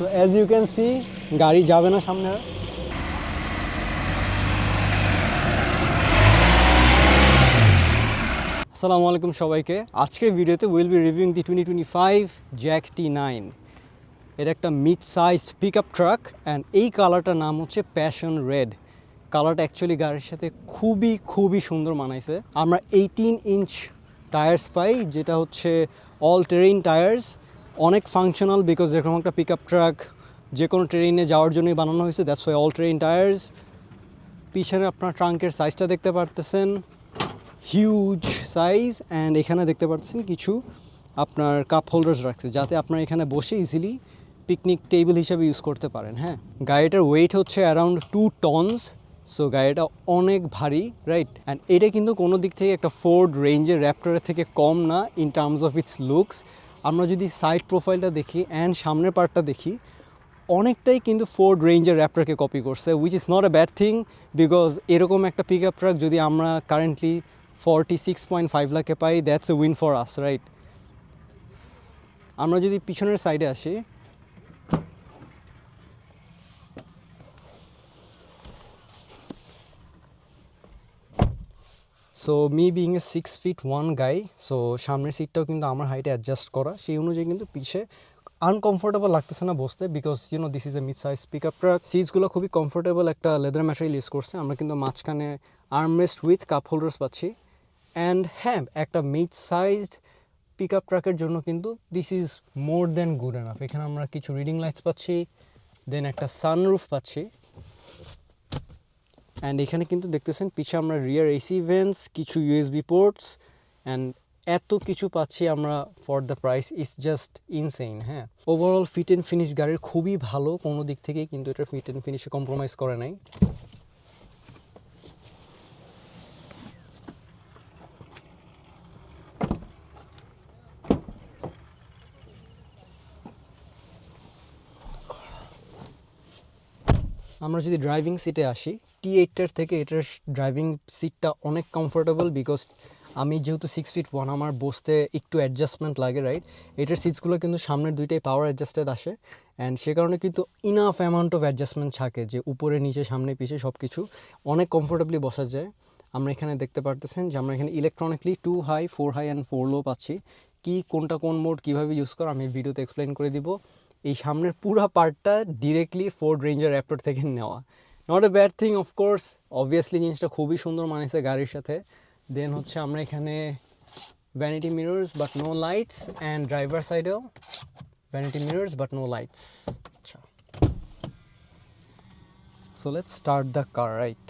So as you can see গাড়ি যাবে না সামনে। আসসালামু আলাইকুম সবাইকে। আজকের ভিডিওতে will be reviewing the 2025 JAC T9। এটা একটা mid sized pick up truck and এই কালারটার নাম হচ্ছে প্যাশন রেড। কালারটা অ্যাকচুয়ালি গাড়ির সাথে খুবই সুন্দর মানাইছে। আমরা 18 ইঞ্চ টায়ার্স পাই, যেটা হচ্ছে অল টেরেইন টায়ার্স। অনেক ফাংশনাল, বিকজ এরকম একটা পিক আপ ট্রাক যে কোনো ট্রেনে যাওয়ার জন্যই বানানো হয়েছে, that's why all terrain tyres. পিছনে আপনার ট্রাঙ্কের সাইজটা দেখতে পারতেছেন, হিউজ সাইজ। অ্যান্ড এখানে দেখতে পাচ্ছেন কিছু আপনার কাপ হোল্ডার্স রাখছে, যাতে আপনার এখানে বসে ইজিলি পিকনিক টেবিল হিসেবে ইউজ করতে পারেন। হ্যাঁ, গাড়িটার ওয়েট হচ্ছে অ্যারাউন্ড 2 টনস। সো গাড়িটা অনেক ভারী, রাইট? অ্যান্ড এটা কিন্তু কোনো দিক থেকে একটা ফোর্ড রেঞ্জের র্যাপটরের থেকে কম না in terms of its looks. আমরা যদি সাইড প্রোফাইলটা দেখি অ্যান্ড সামনের পার্টটা দেখি, অনেকটাই কিন্তু ফোর্ড রেঞ্জের র্যাপটরকে কপি করছে, which is not a bad thing, because এরকম একটা পিক আপ ট্রাক যদি আমরা কারেন্টলি 46.5 লাখে পাই, that's a win for us, right? আমরা যদি পিছনের সাইডে আসি, so me being a 6'1" guy, so সামনের সিটটাও কিন্তু আমার হাইটে অ্যাডজাস্ট করা, সেই অনুযায়ী কিন্তু পিছে আনকমফোর্টেবল লাগতেছে না বসতে, because this is a mid size pick up truck. সিটসগুলো খুবই কমফোর্টেবল, একটা লেদার ম্যাটেরিয়াল ইউজ করছে। আমরা কিন্তু মাঝখানে আর্মরেস্ট উইথ কাপ হোল্ডার্স পাচ্ছি। অ্যান্ড হ্যাঁ, একটা মিড সাইজড পিক আপ ট্রাকের জন্য কিন্তু this is more than good enough. এখানে আমরা কিছু রিডিং লাইটস পাচ্ছি, দেন একটা সানরুফ পাচ্ছি। অ্যান্ড এখানে কিন্তু দেখতেছেন পিছে আমরা রিয়ার এসি ভেন্টস, কিছু ইউএসবি পোর্টস, অ্যান্ড এত কিছু পাচ্ছি আমরা for the price. It's just insane. হ্যাঁ, ওভারঅল ফিট অ্যান্ড ফিনিশ গাড়ির খুবই ভালো, কোনো দিক থেকেই কিন্তু এটা ফিট অ্যান্ড ফিনিশে কম্প্রোমাইজ করে নাই। আমরা যদি ড্রাইভিং সিটে আসি, T8টার থেকে এটার ড্রাইভিং সিটটা অনেক কমফোর্টেবল, বিকজ আমি যেহেতু 6'1", আমার বসতে একটু অ্যাডজাস্টমেন্ট লাগে, রাইট? এটার সিটসগুলো কিন্তু সামনের দুইটাই পাওয়ার অ্যাডজাস্টেড আসে, অ্যান্ড সে কারণে কিন্তু ইনাফ অ্যামাউন্ট অফ অ্যাডজাস্টমেন্ট থাকে যে উপরে নিচে সামনে পিছে সব কিছু অনেক কমফোর্টেবলি বসা যায়। আমরা এখানে দেখতে পারতেছেন যে আমরা এখানে ইলেকট্রনিকলি 2 হাই, 4 হাই অ্যান্ড 4 লো পাচ্ছি। কি কোনটা কোন মোড কীভাবে ইউজ করা আমি ভিডিওতে এক্সপ্লেন করে দিব। এই সামনের পুরো পার্টটা ডিরেক্টলি ফোর্ড রেঞ্জার র্যাপটর থেকে নেওয়া, not a bad thing of course. Obviously জিনিসটা খুবই সুন্দর মানেছে গাড়ির সাথে। দেন হচ্ছে আমরা এখানে vanity mirrors but no lights, and driver সাইডেও vanity mirrors but no lights. আচ্ছা, so let's start the car, right?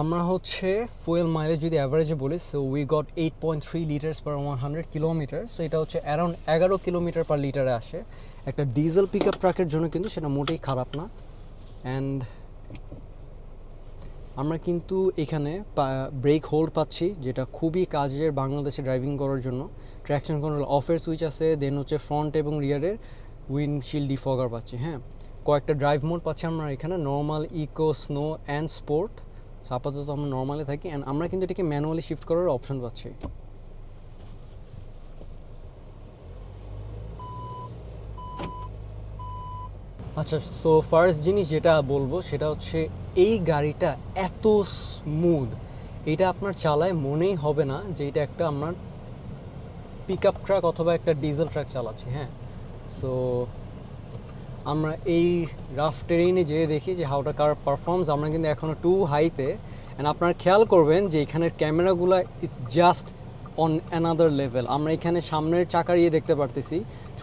আমরা হচ্ছে ফুয়েল মাইলেজ যদি অ্যাভারেজে বলি, so we got 8.3 litres per 100 kilometre. So এটা হচ্ছে অ্যারাউন্ড 11 কিলোমিটার পার লিটারে আসে। একটা ডিজেল পিক আপ ট্রাকের জন্য কিন্তু সেটা মোটেই খারাপ না। অ্যান্ড আমরা কিন্তু এখানে ব্রেক হোল্ড পাচ্ছি, যেটা খুবই কাজের বাংলাদেশে ড্রাইভিং করার জন্য। ট্র্যাকশন কন্ট্রোল অফের সুইচ আছে, দেন হচ্ছে ফ্রন্ট এবং রিয়ারের উইন্ডশিল্ড ডিফগার পাচ্ছি। হ্যাঁ, কয়েকটা ড্রাইভ মোড পাচ্ছি আমরা এখানে, normal, eco, snow and sport. So আপাতত আমরা নর্মালে থাকি, অ্যান্ড আমরা কিন্তু এটাকে ম্যানুয়ালি শিফট করার অপশন পাচ্ছি। আচ্ছা, সো ফার্স্ট জিনিস যেটা বলবো সেটা হচ্ছে এই গাড়িটা এত স্মুথ, এটা আপনার চালায় মনেই হবে না যে এটা একটা আপনার পিক আপ ট্রাক অথবা একটা ডিজেল ট্রাক চালাচ্ছি। হ্যাঁ, সো আমরা এই রাফ টেরেইনে যেয়ে দেখি যে হাউটা কার পারফর্মস। আমরা কিন্তু এখনও 2 হাইতে, অ্যান্ড আপনারা খেয়াল করবেন যে এখানের ক্যামেরাগুলো is just on another level. আমরা এখানে সামনের চাকার ইয়ে দেখতে পারতেছি,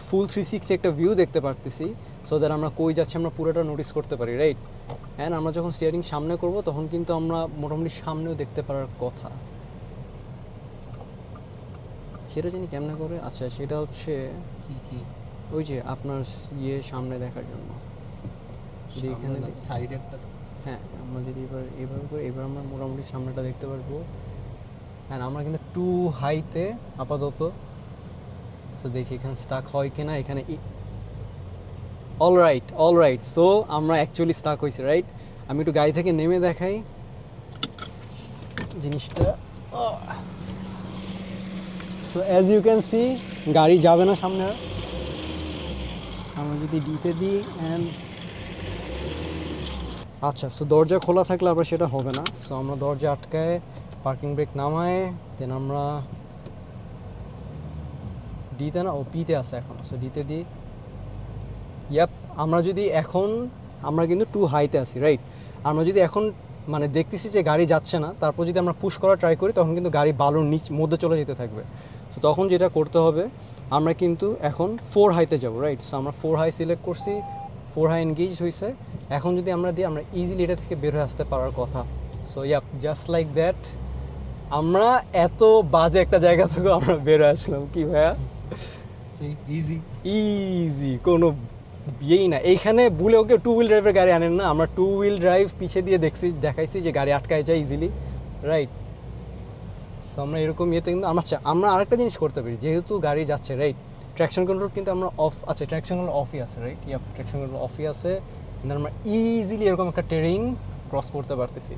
ফুল 360 একটা ভিউ দেখতে পারতেছি, সো দ্যাট আমরা কই যাচ্ছি আমরা পুরোটা নোটিস করতে পারি, রাইট? অ্যান্ড আমরা যখন স্টিয়ারিং সামনে করব তখন কিন্তু আমরা মোটামুটি সামনেও দেখতে পারার কথা। সেটা জানি কেমনে করে। আচ্ছা, সেটা হচ্ছে কি ওই যে আপনার ইয়ে সামনে দেখার জন্য যদি এখানে সাইডেরটা, হ্যাঁ, আমরা যদি এভাবে করে এবার আমরা মোটামুটি সামনেটা দেখতে পারবো। হ্যাঁ, আমরা কিন্তু 2 হাইতে আপাতত। সো দেখি এখানে স্টাক হয় কিনা। এখানে অল রাইট, সো আমরা অ্যাকচুয়ালি স্টাক হয়েছি, রাইট? আমি একটু গাড়ি থেকে নেমে দেখাই জিনিসটা। So as you can see গাড়ি যাবে না সামনে আর। আমরা যদি ডিতে দিই অ্যান্ড আচ্ছা, সো দরজা খোলা থাকলে আবার সেটা হবে না। সো আমরা দরজা আটকায় পার্কিং ব্রেক নামায় দেন আমরা ডিতে না, ও পিতে আছে এখন, সো ডিতে দিই। ইয়াপ, আমরা যদি এখন, আমরা কিন্তু টু হাইতে আছি, রাইট? আমরা যদি এখন মানে দেখতেছি যে গাড়ি যাচ্ছে না, তারপর যদি আমরা পুশ করা ট্রাই করি তখন কিন্তু গাড়ি বালুর মধ্যে চলে যেতে থাকবে। সো তখন যেটা করতে হবে, আমরা কিন্তু এখন 4 হাইতে যাব, রাইট? সো আমরা 4 হাই সিলেক্ট করছি, 4 হাই এনগেজ হয়েছে। এখন যদি আমরা দিই, আমরা ইজিলি এটা থেকে বের হয়ে আসতে পারার কথা। So yup, just like that আমরা এত বাজে একটা জায়গা থেকে আমরা বের হয়ে আসলাম। কি ভাইয়া? ইজি, কোনো বিয়েই না। এইখানে ভুলে ওকে টু হুইল ড্রাইভের গাড়ি আনেন না, আমরা টু হুইল ড্রাইভ পিছে দিয়ে দেখাইছি যে গাড়ি আটকায় যায় ইজিলি, রাইট? সো আমরা এরকম ইয়েতে কিন্তু আমরা আরেকটা জিনিস করতে পারি, যেহেতু গাড়ি যাচ্ছে, রাইট? ট্র্যাকশন কন্ট্রোল কিন্তু আমরা অফ, আচ্ছা ট্র্যাকশন কন্ট্রোল অফই আছে, রাইট? ইয়াপ, ট্র্যাকশন কন্ট্রোল অফই আছে। কিন্তু আমরা ইজিলি এরকম একটা টেরেইন ক্রস করতে পারতেছি।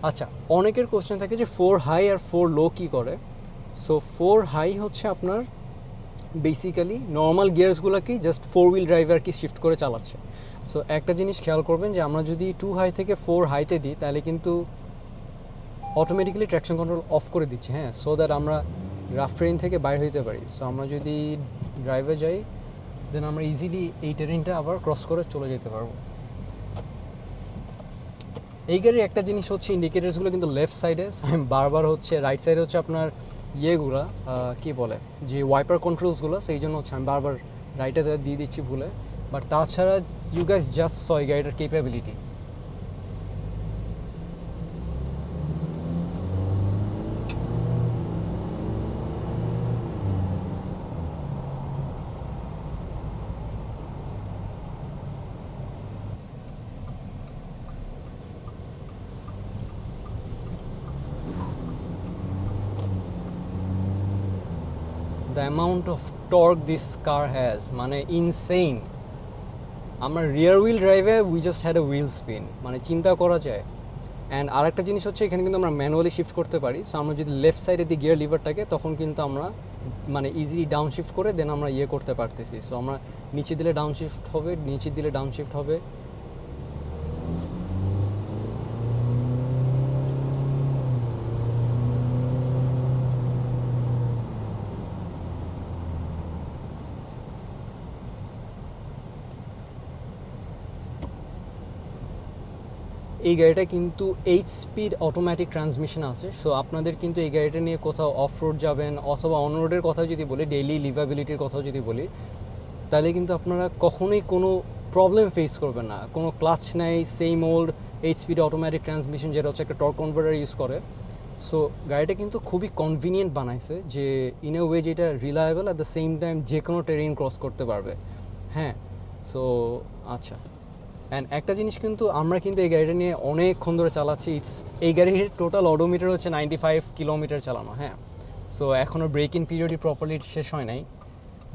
আচ্ছা, অনেকের কোশ্চেন থাকে যে 4 হাই আর 4 লো কী করে। সো 4 হাই হচ্ছে আপনার বেসিক্যালি নর্মাল গিয়ার্সগুলোকেই জাস্ট 4 হুইল ড্রাইভ আর কি শিফট করে চালাচ্ছে। সো একটা জিনিস খেয়াল করবেন যে আমরা যদি 2 হাই থেকে 4 হাইতে দিই তাহলে কিন্তু অটোমেটিক্যালি ট্র্যাকশন কন্ট্রোল অফ করে দিচ্ছে, হ্যাঁ, সো দ্যাট আমরা রাফ ট্রেন থেকে বাইরে হইতে পারি। সো আমরা যদি ড্রাইভে যাই দেন আমরা ইজিলি এই টেরেনটা আবার ক্রস করে চলে যেতে পারবো। এই গাড়ির একটা জিনিস হচ্ছে ইন্ডিকেটার্সগুলো কিন্তু লেফট সাইডে, বারবার হচ্ছে রাইট সাইডে হচ্ছে আপনার ইয়েগুলো কী বলে যে ওয়াইপার কন্ট্রোলসগুলো, সেই জন্য হচ্ছে আমি বারবার রাইটে দিয়ে দিচ্ছি ভুলে। বাট তাছাড়া ইউ গাইস জাস্ট স এই গাড়িটার capability. The amount of torque this car has, মানে ইনসেইন। আমরা রিয়ার হুইল ড্রাইভে we just had a wheel spin, মানে চিন্তা করা যায়। অ্যান্ড আরেকটা জিনিস হচ্ছে এখানে কিন্তু আমরা ম্যানুয়ালি শিফট করতে পারি। সো আমরা যদি লেফট সাইডে দিই গিয়ার লিভারটাকে, তখন কিন্তু আমরা মানে ইজিলি ডাউন শিফট করে দেন আমরা ইয়ে করতে পারতেছি। সো আমরা নিচে দিলে ডাউন শিফট হবে, নিচে দিলে ডাউন শিফট হবে। এই গাড়িটা কিন্তু 8 স্পিড অটোমেটিক ট্রান্সমিশন আছে। সো আপনাদের কিন্তু এই গাড়িটা নিয়ে কোথাও অফ রোড যাবেন অথবা অন রোডের কথা যদি বলি, ডেইলি লিভাবিলিটির কথাও যদি বলি, তাহলে কিন্তু আপনারা কখনোই কোনো প্রবলেম ফেস করবেন না। কোনো ক্লাচ নেই, same old 8 speed automatic transmission যেটা হচ্ছে একটা টর্ক কনভার্টার ইউজ করে। সো গাড়িটা কিন্তু খুবই কনভিনিয়েন্ট বানাইছে, যে ইন এ ওয়ে যেটা reliable at the same time যে কোনো টেরেন ক্রস করতে পারবে, হ্যাঁ। সো আচ্ছা, অ্যান্ড একটা জিনিস কিন্তু আমরা কিন্তু এই গাড়িটা নিয়ে অনেকক্ষণ ধরে চালাচ্ছি। এই গাড়ির টোটাল অডোমিটার হচ্ছে 95 কিলোমিটার চালানো, হ্যাঁ। সো এখনও ব্রেক ইন পিরিয়ডই প্রপারলি শেষ হয় নাই।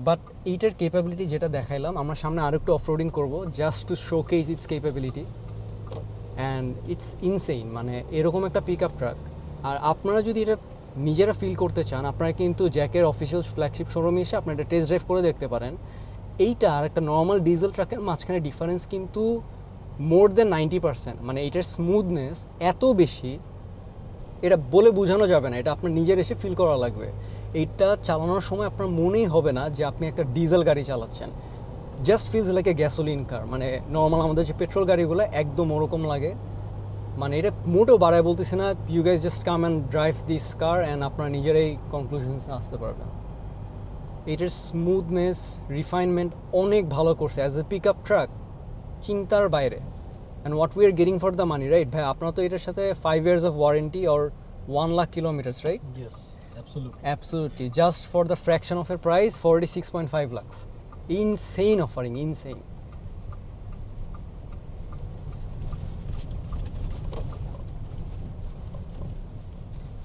বাট এইটার কেপাবিলিটি যেটা দেখাইলাম, আমরা সামনে আরেকটু অফরোডিং করবো just to showcase it's capability, and it's insane. মানে এরকম একটা পিক আপ ট্রাক। আর আপনারা যদি এটা নিজেরা ফিল করতে চান, আপনারা কিন্তু জ্যাকের অফিসিয়াল ফ্ল্যাগশিপ শোরুমে এসে আপনারা এটা টেস্ট ড্রাইভ করে দেখতে পারেন। এইটা আর একটা নর্মাল ডিজেল ট্রাকের মাঝখানে ডিফারেন্স কিন্তু মোর দেন 90%। মানে এটার স্মুথনেস এত বেশি, এটা বলে বোঝানো যাবে না, এটা আপনার নিজের এসে ফিল করা লাগবে। এইটা চালানোর সময় আপনার মনেই হবে না যে আপনি একটা ডিজেল গাড়ি চালাচ্ছেন, just feels like a gasoline car. মানে নর্মাল আমাদের যে পেট্রোল গাড়িগুলো একদম ওরকম লাগে। মানে এটা মোটেও বাড়ায় বলতেছে না, you guys just come and drive this car and আপনারা নিজেরাই কনক্লুশনসে আসতে পারবেন। এটার স্মুথনেস রিফাইনমেন্ট অনেক ভালো করছে as a pick up truck, চিন্তার বাইরে। And what we are getting for the money, right ভাই? আপনার তো এটার সাথে 5 years of warranty or 1 lakh kilometers, right? Yes, absolutely. Absolutely. Just for the fraction of a price, 46.5 lakhs. Insane offering, insane.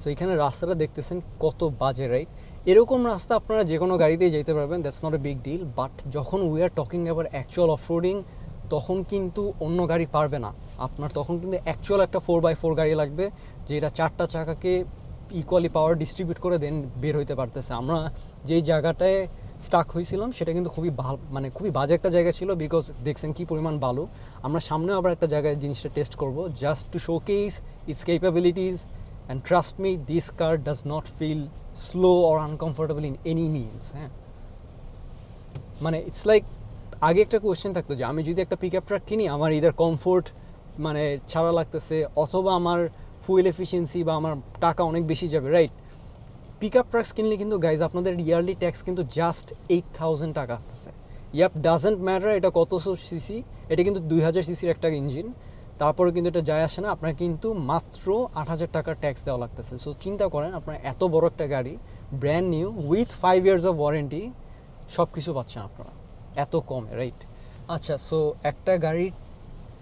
So এখানে রাস্তাটা দেখতেছেন কত বাজে, রাইট? এরকম রাস্তা আপনারা যে কোনো গাড়িতেই যেতে পারবেন, that's not a big deal. But যখন we are talking about actual offroading, তখন কিন্তু অন্য গাড়ি পারবে না। আপনার তখন কিন্তু অ্যাকচুয়াল একটা 4x4 গাড়ি লাগবে, যেটা 4টা চাকাকে ইকুয়ালি পাওয়ার ডিস্ট্রিবিউট করে দেন বের হইতে পারতেছে। আমরা যেই জায়গাটায় স্টাক হয়েছিলাম সেটা কিন্তু খুবই মানে খুবই বাজে একটা জায়গা ছিল, বিকজ দেখছেন কী পরিমাণ বালু। আমরা সামনে আবার একটা জায়গায় জিনিসটা টেস্ট করব, just to showcase its capabilities. And trust me, this car does not feel slow or uncomfortable in any means. হ্যাঁ, মানে ইটস লাইক আগে একটা কোয়েশ্চেন থাকতো যে আমি যদি একটা পিক আপ ট্রাক কিনি, আমার ইদার কমফোর্ট মানে ছাড়া লাগতেছে, অথবা আমার ফুয়েল এফিসিয়েন্সি বা আমার টাকা অনেক বেশি যাবে, রাইট? পিক আপ ট্রাকস কিনলে কিন্তু গাইজ আপনাদের ইয়ারলি ট্যাক্স কিন্তু জাস্ট 8,000 টাকা আসতেছে। ইয়াপ, ডাজেন্ট ম্যাটার এটা কতশো সিসি, এটা কিন্তু 2000 সিসির একটা ইঞ্জিন, তারপরে কিন্তু এটা যায় আসে না, আপনার কিন্তু মাত্র 8,000 টাকার ট্যাক্স দেওয়া লাগতেছে। সো চিন্তা করেন, আপনার এত বড় একটা গাড়ি, brand new with 5 years of warranty, সব কিছু পাচ্ছেন আপনারা এত কমে, রাইট? আচ্ছা, সো একটা গাড়ির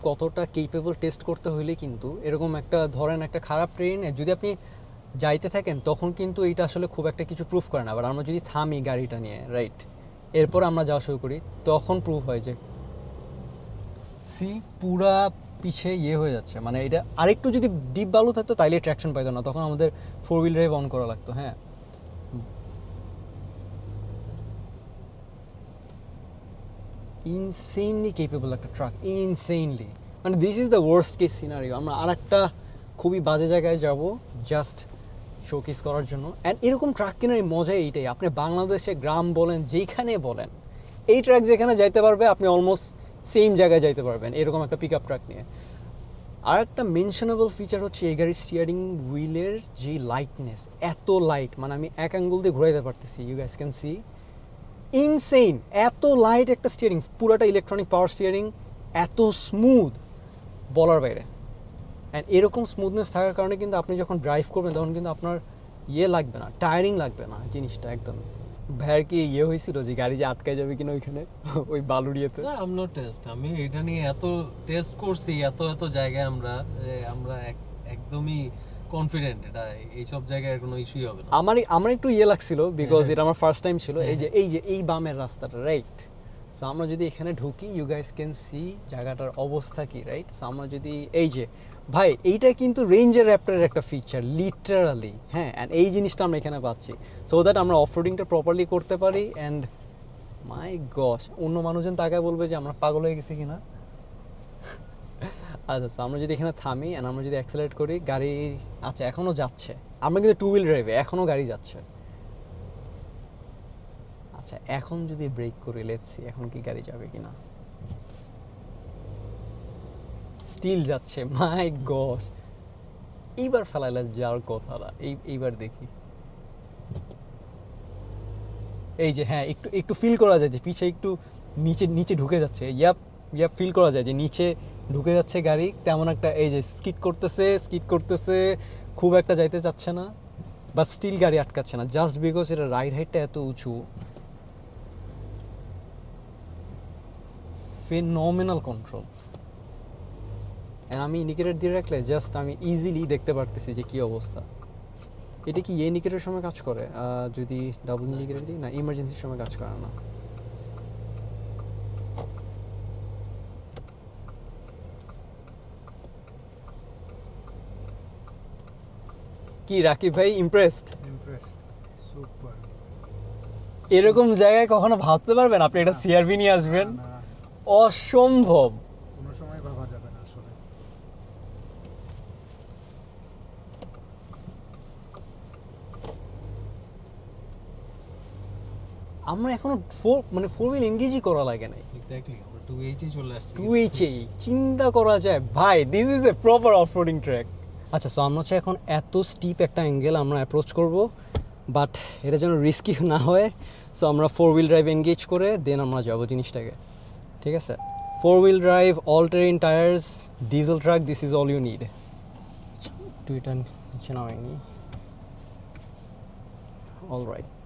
কতটা কেপেবল টেস্ট করতে হলে কিন্তু এরকম একটা ধরেন একটা খারাপ ট্রেনে যদি আপনি যাইতে থাকেন, তখন কিন্তু এইটা আসলে খুব একটা কিছু প্রুফ করে না। আবার আমরা যদি থামি গাড়িটা নিয়ে, রাইট, এরপর আমরা যাওয়া শুরু করি, তখন প্রুফ হয় যে পুরা পিছে হয়ে যাচ্ছে। মানে এটা আরেকটু যদি ডিপ বালু থাকতো তাইলে ট্র্যাকশন পাইতো না, তখন আমাদের 4 হুইল ড্রাইভ অন করা লাগতো। হ্যাঁ, ইনসেইনলি কেপেবল একটা ট্রাক, ইনসেইনলি। মানে this is the worst case scenario. আমরা আর একটা খুবই বাজে জায়গায় যাব জাস্ট শোকেস করার জন্য। অ্যান্ড এরকম ট্রাক কেনার মজা এইটাই, আপনি বাংলাদেশে গ্রাম বলেন যেইখানে বলেন, এই ট্রাক যেখানে যাইতে পারবে আপনি অলমোস্ট সেম জায়গায় যাইতে পারবেন এরকম একটা পিক আপ ট্রাক নিয়ে। আর একটা মেনশনেবল ফিচার হচ্ছে এই গাড়ির স্টিয়ারিং হুইলের যে লাইটনেস, এত লাইট, মানে আমি এক আঙ্গুল দিয়ে ঘুরাইতে পারতেছি, you guys can see, insane. এত লাইট একটা স্টিয়ারিং, পুরাটা ইলেকট্রনিক পাওয়ার স্টিয়ারিং, এত স্মুথ বলার বাইরে। অ্যান্ড এরকম স্মুথনেস থাকার কারণে কিন্তু আপনি যখন ড্রাইভ করবেন তখন কিন্তু আপনার লাগবে না, টায়ারিং লাগবে না জিনিসটা একদম। ভাইয়ের কি হয়েছিল যে গাড়ি যে আটকায় যাবে কিনা ওইখানে ওই বালুরিয়াতে? আমি এটা নিয়ে এত টেস্ট করছি, এত এত জায়গায় আমরা একদমই কনফিডেন্ট এটা এইসব জায়গায় কোনো ইস্যুই হবে না। আমার একটু লাগছিল, বিকজ এটা আমার ফার্স্ট টাইম ছিল। এই বামের রাস্তাটা, রাইট? সো আমরা যদি এখানে ঢুকি, ইউ গাইস ক্যান সি জায়গাটার অবস্থা কি, রাইট? সো আমরা যদি ভাই, এইটা কিন্তু রেঞ্জার র্যাপ্টারের একটা ফিচার লিটারালি। হ্যাঁ, অ্যান্ড এই জিনিসটা আমরা এখানে পাচ্ছি, সো দ্যাট আমরা অফরোডিংটা প্রপারলি করতে পারি। অ্যান্ড মাই গশ, অন্য মানুষজন তাকায় বলবে যে আমরা পাগল হয়ে গেছি কিনা। আচ্ছা, আমরা যদি এখানে থামি অ্যান্ড আমরা যদি অ্যাক্সেলারেট করি, গাড়ি আচ্ছা এখনও যাচ্ছে, আমরা কিন্তু 2 হুইল ড্রাইভে এখনও গাড়ি যাচ্ছে। আচ্ছা, এখন যদি ব্রেক করি, লেটস সি এখন কি গাড়ি যাবে কিনা। স্টিল যাচ্ছে, মাই গশ। এইবার ফেলাইলে যাওয়ার কথা না, এইবার দেখি। হ্যাঁ, একটু একটু ফিল করা যায় যে পিছে একটু নিচে ঢুকে যাচ্ছে। ইয়াপ ফিল করা যায় যে নিচে ঢুকে যাচ্ছে গাড়ি, তেমন একটা স্কিড করতেছে, খুব একটা যাইতে চাচ্ছে না, বাট স্টিল গাড়ি আটকাচ্ছে না, জাস্ট বিকজ এটা রাইড হাইটটা এত উঁচু। Phenomenal control. আমি ইন্ডিকেটর দিয়ে রাখলে জাস্ট আমি ইজিলি দেখতে পারতেছি যে কী অবস্থা। এটা কি ইন্ডিকেটরের সময় কাজ করে? যদি ডাবল ইন্ডিকেটর দিই, না, ইমার্জেন্সির সময় কাজ করে না। কি রাকিব ভাই, ইমপ্রেসড? সুপার। এরকম জায়গায় কখনো ভাবতে পারবেন আপনি একটা সিআরভি নিয়ে আসবেন? অসম্ভব। কোনো সময় ভাবা যাবে না আসলে। আমরা এখনো ফোর হুইল এনগেজই করা লাগে নাই। এক্স্যাক্টলি, আমরা 2H চলে আসছি। 2H চিন্তা করা যায় ভাই, this is a proper off-roading track. আচ্ছা, সো আমরা হচ্ছে এখন এত স্টিপ একটা অ্যাঙ্গেল আমরা অ্যাপ্রোচ করব, বাট এটা যেন রিস্কি না হয়, সো আমরা 4 হুইল ড্রাইভ এনগেজ করে দেন আমরা যাবো জিনিসটাকে, ঠিক আছে? 4 wheel drive, all terrain tyres, diesel truck, this is all you need. একটু এটা নিচে নামাইনি, অল রাইট।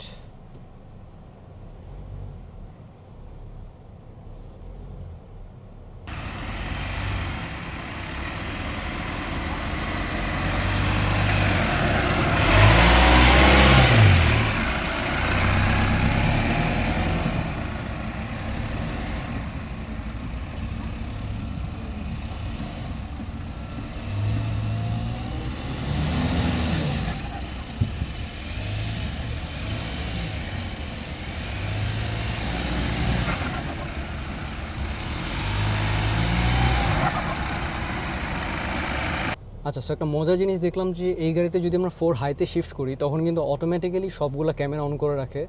আচ্ছা, সো একটা মজার জিনিস দেখলাম যে এই গাড়িতে যদি আমরা 4 হাইতে শিফট করি তখন কিন্তু অটোমেটিক্যালি সবগুলো ক্যামেরা অন করে রাখে,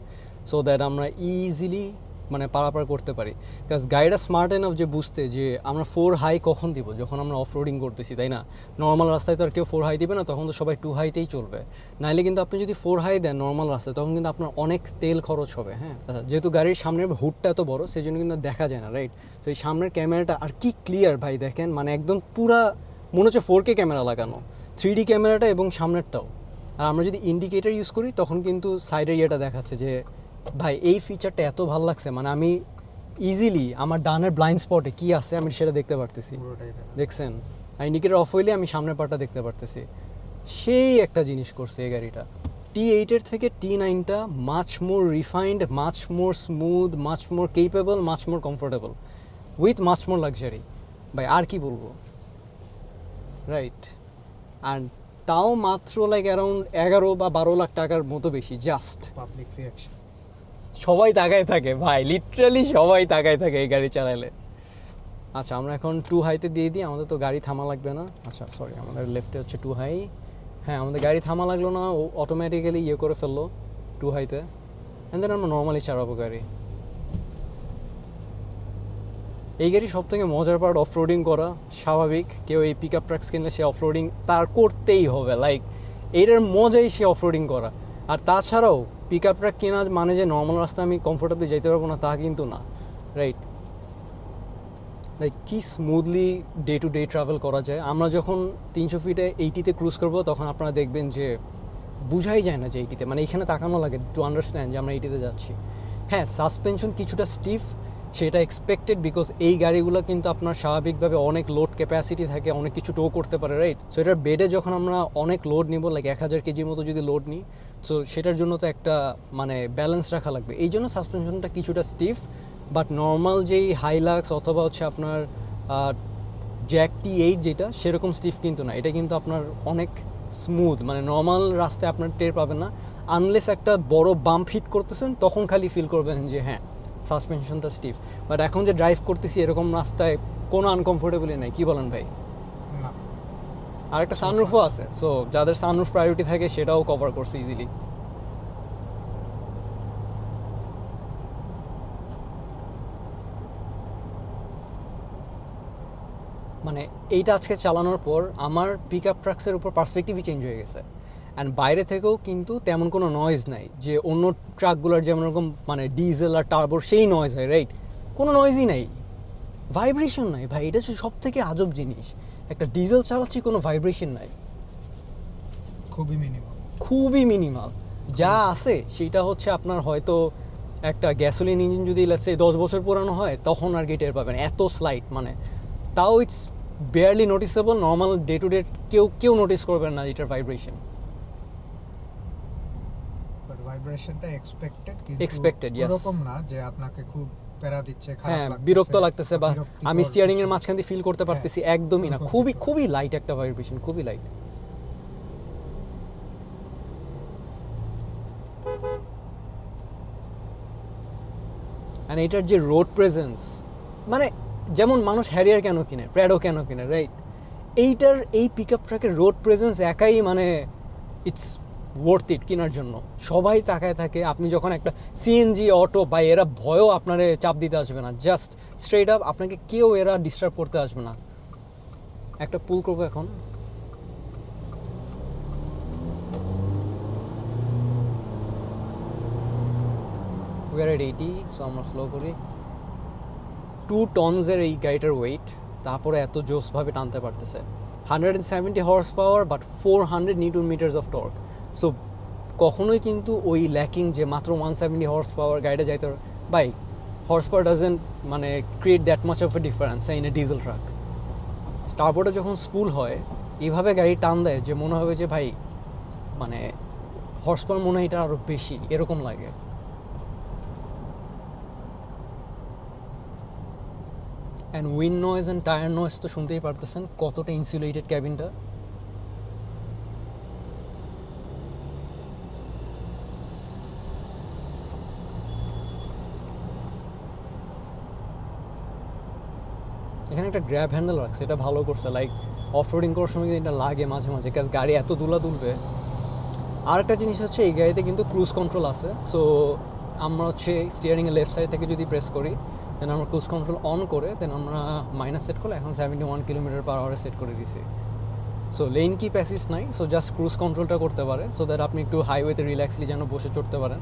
সো দ্যাট আমরা ইজিলি মানে পারাপার করতে পারি। বিকজ গাড়িটা স্মার্ট এনাফ যে বুঝতে যে আমরা 4 হাই কখন দিব, যখন আমরা অফ রোডিং করতেছি, তাই না? নর্মাল রাস্তায় তো আর কেউ 4 হাই দিবে না, তখন তো সবাই 2 হাইতেই চলবে। নাইলে কিন্তু আপনি যদি 4 হাই দেন নর্মাল রাস্তায় তখন কিন্তু আপনার অনেক তেল খরচ হবে। হ্যাঁ, আচ্ছা, যেহেতু গাড়ির সামনের হুডটা এত বড় সেই জন্য কিন্তু দেখা যায় না, রাইট? তো এই সামনের ক্যামেরাটা আর কি ক্লিয়ার ভাই, দেখেন মানে একদম পুরা মনে হচ্ছে 4K ক্যামেরা লাগানো, 3D ক্যামেরাটা এবং সামনেরটাও। আর আমরা যদি ইন্ডিকেটর ইউজ করি তখন কিন্তু সাইডের ইয়েটা দেখাচ্ছে যে ভাই এই ফিচারটা এত ভালো লাগছে, মানে আমি ইজিলি আমার ডানের ব্লাইন্ড স্পটে কী আছে আমি সেটা দেখতে পারতেছি। পুরোটাই দেখা দেখছেন, আর ইন্ডিকেটর অফ হইলে আমি সামনের পার্টটা দেখতে পারতেছি। সেই একটা জিনিস করছে এই গাড়িটা। T8-এর থেকে T9টা much more refined, much more smooth, much more capable, much more comfortable with much more luxury. ভাই আর কি বলবো, রাইট? অ্যান্ড তাও মাত্র লাইক অ্যারাউন্ড 11 বা 12 লাখ টাকার মতো বেশি জাস্ট। Public reaction. সবাই তাকায় থাকে ভাই, লিটারালি সবাই তাকায় থাকে এই গাড়ি চালাইলে। আচ্ছা, আমরা এখন 2 হাইতে দিয়ে দিই, আমাদের তো গাড়ি থামা লাগবে না। আচ্ছা সরি, আমাদের লেফটে হচ্ছে 2 হাই। হ্যাঁ, আমাদের গাড়ি থামা লাগলো না, ও অটোমেটিক্যালি ইয়ে করে ফেললো 2 হাইতে, অ্যান্ড দেন আমরা নর্মালি চালাবো গাড়ি। এই গাড়ি সব থেকে মজার পার্ট অফ রোডিং করা। স্বাভাবিক, কেউ এই পিক আপ ট্রাক্স কিনলে সে অফ রোডিং তার করতেই হবে, লাইক এইটার মজাই সে অফ রোডিং করা। আর তাছাড়াও পিক আপ ট্রাক কেনা মানে যে নর্মাল রাস্তায় আমি কমফোর্টেবলি যেতে পারবো না তা কিন্তু না, রাইট? লাইক কি smoothly day to day travel করা যায়। আমরা যখন 300 ফিটে 80-তে ক্রুজ করবো তখন আপনারা দেখবেন যে বুঝাই যায় না যে 80-তে, মানে এখানে তাকানো লাগে টু আন্ডারস্ট্যান্ড যে আমরা 80-তে যাচ্ছি। হ্যাঁ, সাসপেনশন কিছুটা স্টিফ, সেটা এক্সপেক্টেড, বিকজ এই গাড়িগুলো কিন্তু আপনার স্বাভাবিকভাবে অনেক লোড ক্যাপাসিটি থাকে, অনেক কিছু টো করতে পারে, রাইট? সো এটার বেডে যখন আমরা অনেক লোড নিব, লাইক 1000 কেজির মতো যদি লোড নিই, সো সেটার জন্য তো একটা মানে ব্যালেন্স রাখা লাগবে। এই জন্য সাসপেনশনটা কিছুটা স্টিফ, বাট নর্মাল যেই হাইলাক্স অথবা হচ্ছে আপনার জ্যাক T8 যেটা সেরকম স্টিফ কিন্তু না, এটা কিন্তু আপনার অনেক স্মুথ, মানে নর্মাল রাস্তায় আপনার টের পাবেন না, আনলেস একটা বড় বাম্প হিট করতেছেন তখন খালি ফিল করবেন যে হ্যাঁ সাসপেনশনটা স্টিফ। বাট এখন যে ড্রাইভ করতেছি এরকম রাস্তায় কোনো আনকমফোর্টেবলই নাই, কি বলেন ভাই? না, আর একটা সানরুফও আছে, সো যাদের সানরুফ প্রায়োরিটি থাকে সেটাও কভার করছে ইজিলি। মানে এইটা আজকে চালানোর পর আমার পিক আপ ট্রাক্সের উপর পার্সপেক্টিভই চেঞ্জ হয়ে গেছে। অ্যান্ড বাইরে থেকেও কিন্তু তেমন কোনো নয়েজ নাই যে অন্য ট্রাকগুলোর যেমন এরকম মানে ডিজেল আর টার্বোর সেই নয়েজ হয়, রাইট? কোনো নয়েজই নাই, ভাইব্রেশন নাই ভাই। এটা হচ্ছে সব থেকে আজব জিনিস, একটা ডিজেল চালাচ্ছি কোনো ভাইব্রেশন নাই, খুবই মিনিমাম। খুবই মিনিমাল। যা আছে সেটা হচ্ছে আপনার হয়তো একটা গ্যাসোলিন ইঞ্জিন যদি লেটস 10 বছর পুরানো হয় তখন আর কি টের পাবেন, এত স্লাইট, মানে তাও it's barely noticeable. Normal day to day কেউ নোটিস করবেন না এটার ভাইব্রেশন। বাট ভাইব্রেশনটা এক্সপেক্টেড, কিন্তু Expected, yes. এরকম না যে আপনাকে খুব প্যারা দিচ্ছে, খারাপ হ্যাঁ, লাগতেছে, বিরক্ত লাগতেছে বা বিরক্তিকর আমি স্টিয়ারিং এর কিছু। মাঝখান দিয়ে ফিল করতে পারতেছি, হ্যাঁ, একদমই না। এরকম খুবই কিছু। খুবই লাইট একটা ভাইব্রেশন, খুবই লাইট। অ্যান্ড এটার যে রোড প্রেজেন্স, মানে যেমন মানুষ হ্যারিয়ার কেন কিনে, প্র্যাডো কেন কিনে, রাইট? এইটার এই পিক আপ ট্রাকের রোড প্রেজেন্স একাই মানে ইটস ওয়ার্থ ইট কেনার জন্য। সবাই তাকায় থাকে, আপনি যখন একটা সিএনজি অটো বা এরা ভয়ও আপনারে চাপ দিতে আসবে না, জাস্ট স্ট্রেট আপ আপনাকে কেউ এরা ডিস্টার্ব করতে আসবে না। একটা পুল করবো এখন। we are at 80, সো আমরা স্লো করি। 2 টনসের এই গাড়িটার ওয়েট, তারপরে এত জোসভাবে টানতে পারতেছে। 170 horse power but 400 newton metres of torque. So কখনোই কিন্তু ওই ল্যাকিং যে মাত্র 170 হর্স পাওয়ার গাড়িটা যাইতে বাই হর্স পাওয়ার ডাজেন্ট মানে create that much of a difference in a diesel truck. স্টারবোর্ডে যখন স্পুল হয় এইভাবে গাড়ি টান দেয় যে মনে হবে যে ভাই মানে হর্স পাওয়ার মনে হয় এটা আরও বেশি, এরকম লাগে। And wind noise and tyre noise তো শুনতেই পারতেছেন কতটা ইনসুলেটেড ক্যাবিনটা। এখানে একটা গ্র্যাব হ্যান্ডেল রাখছে, এটা ভালো করছে, লাইক অফরোডিং করার সময় কিন্তু এটা লাগে মাঝে মাঝে, কাজ গাড়ি এত দুলা তুলবে। আর একটা জিনিস হচ্ছে এই গাড়িতে কিন্তু ক্রুজ কন্ট্রোল আছে। সো আমরা হচ্ছে স্টিয়ারিংয়ের লেফট সাইড থেকে যদি প্রেস করি, দেন আমরা ক্রুজ কন্ট্রোল অন করে দেন আমরা মাইনাস সেট করলে এখন 71 km/h সেট করে দিছি। সো লেন কি প্যাসিস নাই, সো জাস্ট ক্রুজ কন্ট্রোলটা করতে পারে, সো দ্যাট আপনি একটু হাইওয়েতে রিল্যাক্সলি যেন বসে চড়তে পারেন।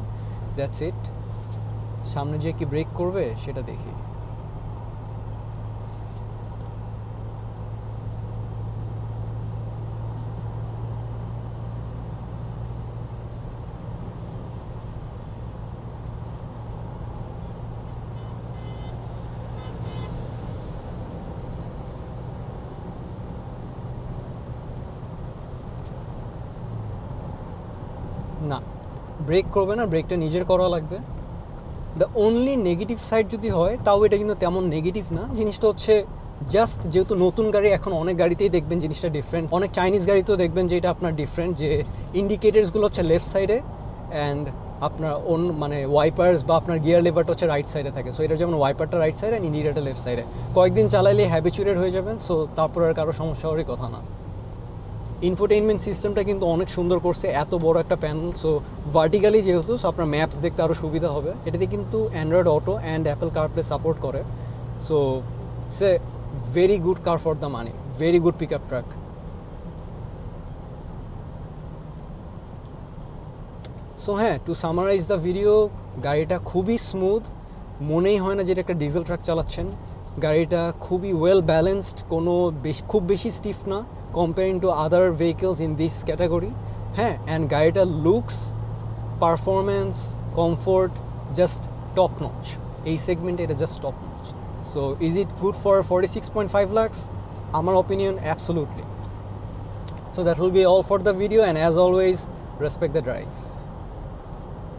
That's it. সামনে যে কি ব্রেক করবে সেটা দেখি। না, ব্রেক করবে না, ব্রেকটা নিজের করা লাগবে। দ্য অনলি নেগেটিভ সাইড যদি হয় তাও এটা কিন্তু তেমন নেগেটিভ না। জিনিসটা হচ্ছে জাস্ট যেহেতু নতুন গাড়ি, এখন অনেক গাড়িতেই দেখবেন জিনিসটা ডিফারেন্ট, অনেক চাইনিজ গাড়িতেও দেখবেন যে এটা আপনার ডিফারেন্ট, যে ইন্ডিকেটার্সগুলো হচ্ছে লেফট সাইডে অ্যান্ড আপনার মানে ওয়াইপার্স বা আপনার গিয়ার লেভারটা হচ্ছে রাইট সাইডে থাকে। সো এটা যেমন ওয়াইপারটা রাইট সাইডে অ্যান্ড ইন্ডিকেটারটা লেফট সাইডে। কয়েকদিন চালাইলে হ্যাবিচুয়েটেড হয়ে যাবেন, সো তারপর আর কারো সমস্যা হওয়ারই কথা না। ইনফোটেইনমেন্ট সিস্টেমটা কিন্তু অনেক সুন্দর করছে, এত বড় একটা প্যানেল, সো ভার্টিক্যালি যেহেতু, সো আপনার ম্যাপস দেখতে আরও সুবিধা হবে। এটাতে কিন্তু Android Auto and Apple CarPlay support করে। So it's a very good car for the money, very good pick up truck. So হ্যাঁ, টু সামারাইজ দ্য ভিডিও, গাড়িটা খুবই স্মুথ, মনেই হয় না যে এটা একটা ডিজেল ট্রাক চালাচ্ছেন। গাড়িটা খুবই ওয়েল ব্যালেন্সড, কোনো খুব বেশি স্টিফ না comparing to other vehicles in this category. হ্যাঁ, অ্যান্ড গাড়িটা looks, performance, comfort just top notch. এই সেগমেন্টে এটা just top notch. So is it good for 46.5 lakhs? আমার opinion absolutely. So that will be all for the video, and as always, respect the drive.